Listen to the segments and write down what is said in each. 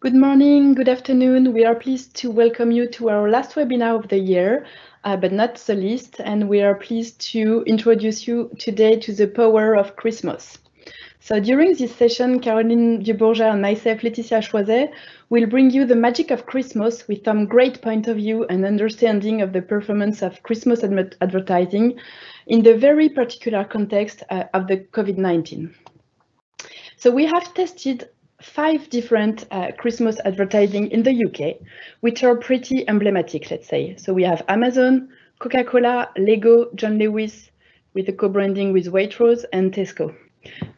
Good morning, good afternoon. We are pleased to welcome you to our last webinar of the year, but not the least, and we are pleased to introduce you today to the power of Christmas. So during this session, Caroline Vieux-Bourget and myself, Laetitia Choiset, will bring you the magic of Christmas with some great point of view and understanding of the performance of Christmas advertising in the very particular context of the COVID-19. So we have tested 5 different Christmas advertising in the UK, which are pretty emblematic, let's say. So we have Amazon, Coca-Cola, Lego, John Lewis, with the co-branding with Waitrose, and Tesco.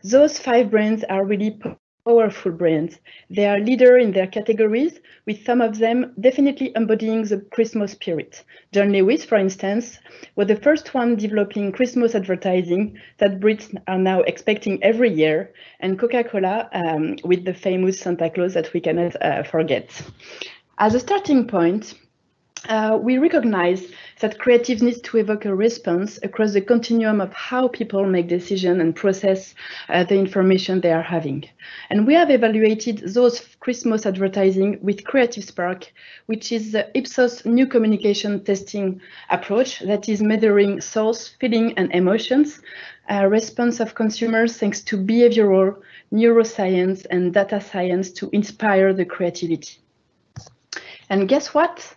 Those 5 brands are really powerful brands. They are leader in their categories, with some of them definitely embodying the Christmas spirit. John Lewis, for instance, was the first one developing Christmas advertising that Brits are now expecting every year, and Coca-Cola with the famous Santa Claus that we cannot forget. As a starting point, we recognize that creative needs to evoke a response across the continuum of how people make decisions and process the information they are having. And we have evaluated those Christmas advertising with Creative Spark, which is the Ipsos new communication testing approach that is measuring source, feeling, and emotions, response of consumers thanks to behavioral, neuroscience, and data science to inspire the creativity. And guess what?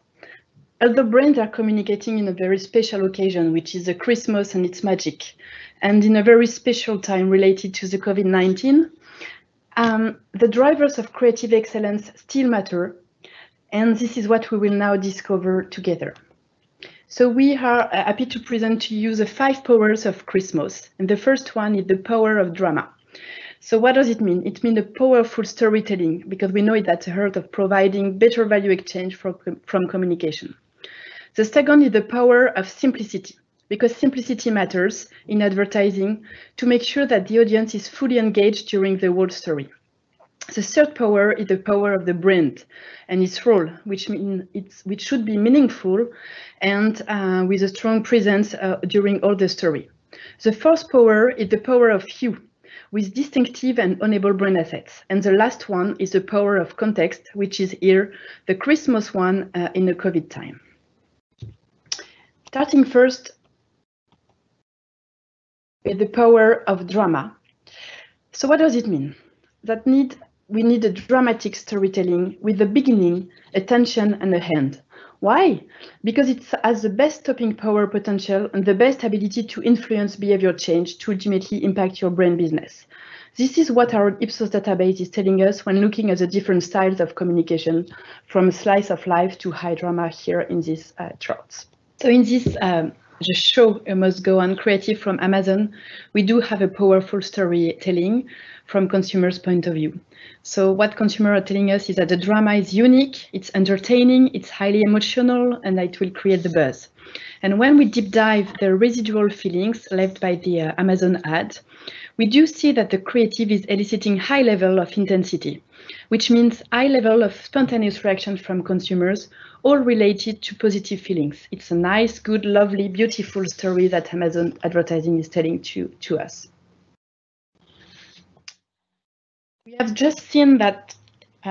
Although brands are communicating in a very special occasion, which is the Christmas and its magic, and in a very special time related to the COVID-19, the drivers of creative excellence still matter, and this is what we will now discover together. So we are happy to present to you the 5 powers of Christmas, and the first one is the power of drama. So what does it mean? It means a powerful storytelling, because we know it's at the heart of providing better value exchange from communication. The second is the power of simplicity, because simplicity matters in advertising to make sure that the audience is fully engaged during the whole story. The third power is the power of the brand and its role, which should be meaningful and with a strong presence during all the story. The fourth power is the power of you, with distinctive and ownable brand assets. And the last one is the power of context, which is here the Christmas one in the COVID time. Starting first with the power of drama. So what does it mean? We need a dramatic storytelling with a beginning, a tension, and a end. Why? Because it has the best stopping power potential and the best ability to influence behavior change to ultimately impact your brand business. This is what our Ipsos database is telling us when looking at the different styles of communication, from slice of life to high drama here in these charts. So in this the show Must Go On Creative from Amazon, we do have a powerful storytelling from consumers' point of view. So what consumers are telling us is that the drama is unique, it's entertaining, it's highly emotional, and it will create the buzz. And when we deep dive the residual feelings left by the Amazon ad, we do see that the creative is eliciting high level of intensity, which means high level of spontaneous reaction from consumers, all related to positive feelings. It's a nice, good, lovely, beautiful story that Amazon advertising is telling to us. We have just seen that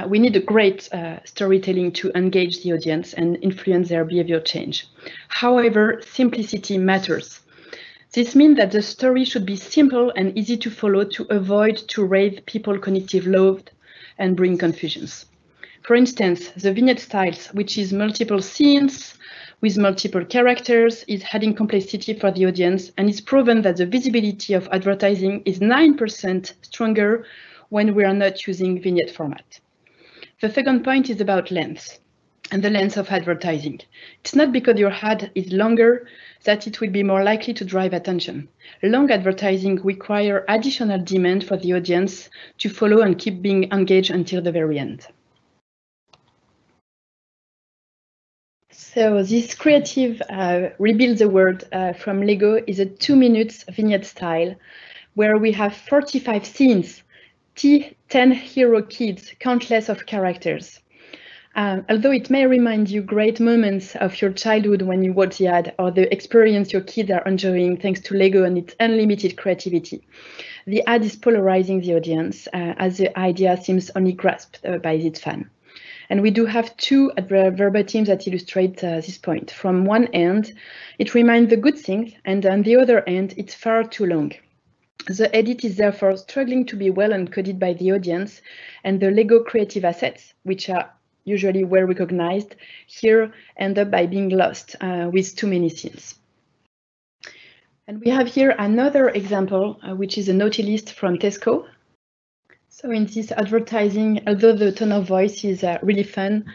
we need a great storytelling to engage the audience and influence their behavior change. However, simplicity matters. This means that the story should be simple and easy to follow to avoid to raise people cognitive load and bring confusions. For instance, the vignette styles, which is multiple scenes with multiple characters, is adding complexity for the audience, and it's proven that the visibility of advertising is 9% stronger when we are not using vignette format. The second point is about length and the length of advertising. It's not because your ad is longer that it will be more likely to drive attention. Long advertising requires additional demand for the audience to follow and keep being engaged until the very end. So this creative Rebuild the World from Lego is a 2 minutes vignette style where we have 45 scenes, 10 hero kids, countless of characters. Although it may remind you great moments of your childhood when you watch the ad or the experience your kids are enjoying thanks to Lego and its unlimited creativity, the ad is polarizing the audience as the idea seems only grasped by its fan. And we do have two verbatims that illustrate this point. From one end, it reminds the good things, and on the other end, it's far too long. The edit is therefore struggling to be well encoded by the audience, and the Lego creative assets, which are usually well recognized, here end up by being lost with too many scenes. And we have here another example, which is a naughty list from Tesco. So in this advertising, although the tone of voice is really fun,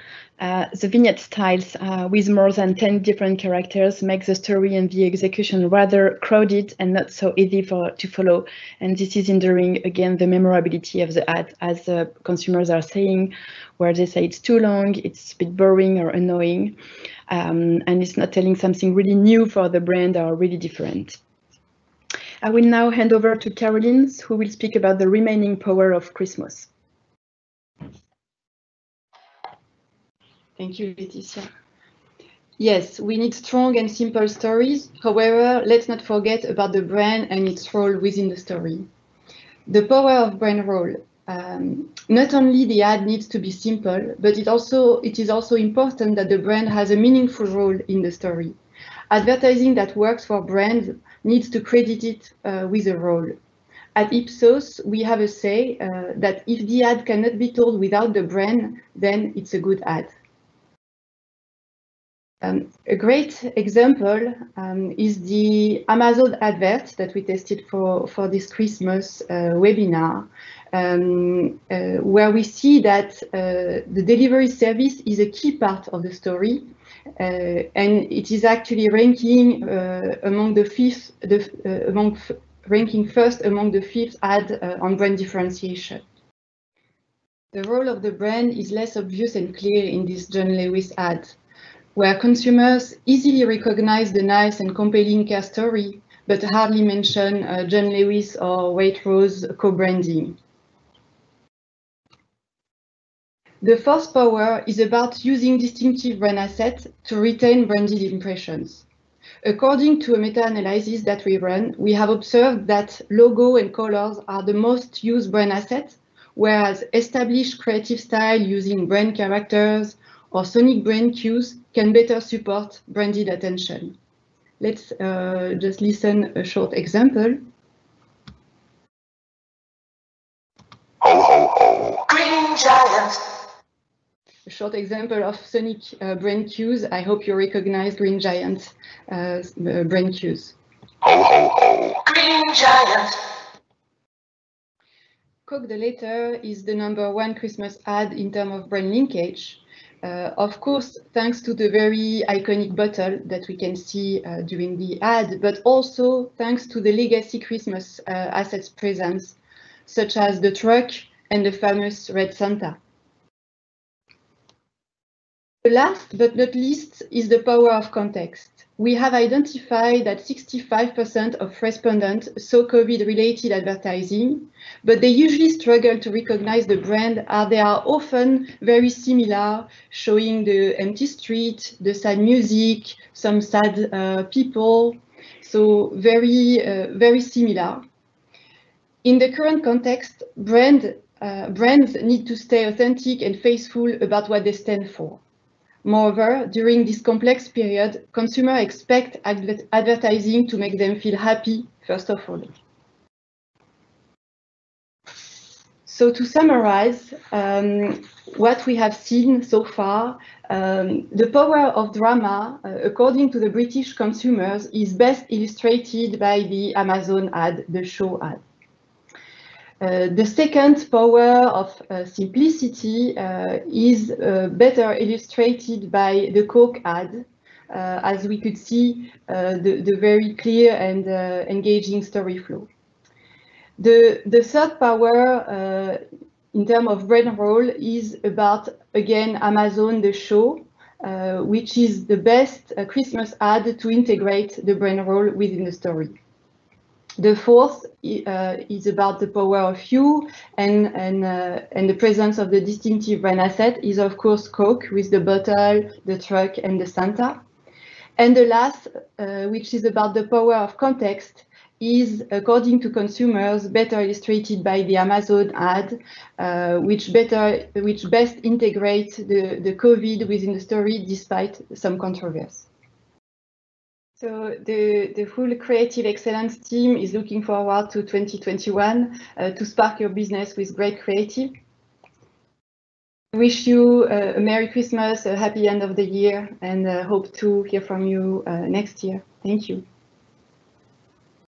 the vignette styles with more than 10 different characters make the story and the execution rather crowded and not so easy to follow. And this is hindering, again, the memorability of the ad, as consumers are saying, where they say it's too long, it's a bit boring or annoying, and it's not telling something really new for the brand or really different. I will now hand over to Caroline, who will speak about the remaining power of Christmas. Thank you, Laetitia. Yes, we need strong and simple stories. However, let's not forget about the brand and its role within the story. The power of brand role. Not only the ad needs to be simple, but it is also important that the brand has a meaningful role in the story. Advertising that works for brands needs to credit it with a role. At Ipsos, we have a say that if the ad cannot be told without the brand, then it's a good ad. A great example is the Amazon advert that we tested for this Christmas webinar, where we see that the delivery service is a key part of the story, and it is actually ranking ranking first among the fifth ad on brand differentiation. The role of the brand is less obvious and clear in this John Lewis ad, where consumers easily recognize the nice and compelling care story, but hardly mention John Lewis or Waitrose co-branding. The fourth power is about using distinctive brand assets to retain branded impressions. According to a meta-analysis that we run, we have observed that logo and colors are the most used brand assets, whereas established creative style using brand characters or sonic brand cues can better support branded attention. Let's just listen a short example. Ho, ho, ho, Green Giant. A short example of sonic brand cues. I hope you recognize Green Giant brand cues. Ho, ho, ho, Green Giant. Coke the Later is the #1 Christmas ad in terms of brand linkage. Of course, thanks to the very iconic bottle that we can see during the ad, but also thanks to the legacy Christmas assets presence, such as the truck and the famous Red Santa. The last but not least is the power of context. We have identified that 65% of respondents saw COVID-related advertising, but they usually struggle to recognize the brand as they are often very similar, showing the empty street, the sad music, some sad people, so very similar. In the current context, brands need to stay authentic and faithful about what they stand for. Moreover, during this complex period, consumers expect advertising to make them feel happy, first of all. So to summarize what we have seen so far, the power of drama, according to the British consumers, is best illustrated by the Amazon ad, the show ad. The second power of simplicity is better illustrated by the Coke ad, as we could see the very clear and engaging story flow. The third power in terms of brand role is about, again, Amazon the show, which is the best Christmas ad to integrate the brand role within the story. The fourth is about the power of hue and the presence of the distinctive brand asset is, of course, Coke with the bottle, the truck, and the Santa. And the last, which is about the power of context, is, according to consumers, better illustrated by the Amazon ad, which best integrates the COVID within the story despite some controversy. So the full Creative Excellence team is looking forward to 2021 to spark your business with great creative. Wish you a Merry Christmas, a happy end of the year, and hope to hear from you next year. Thank you.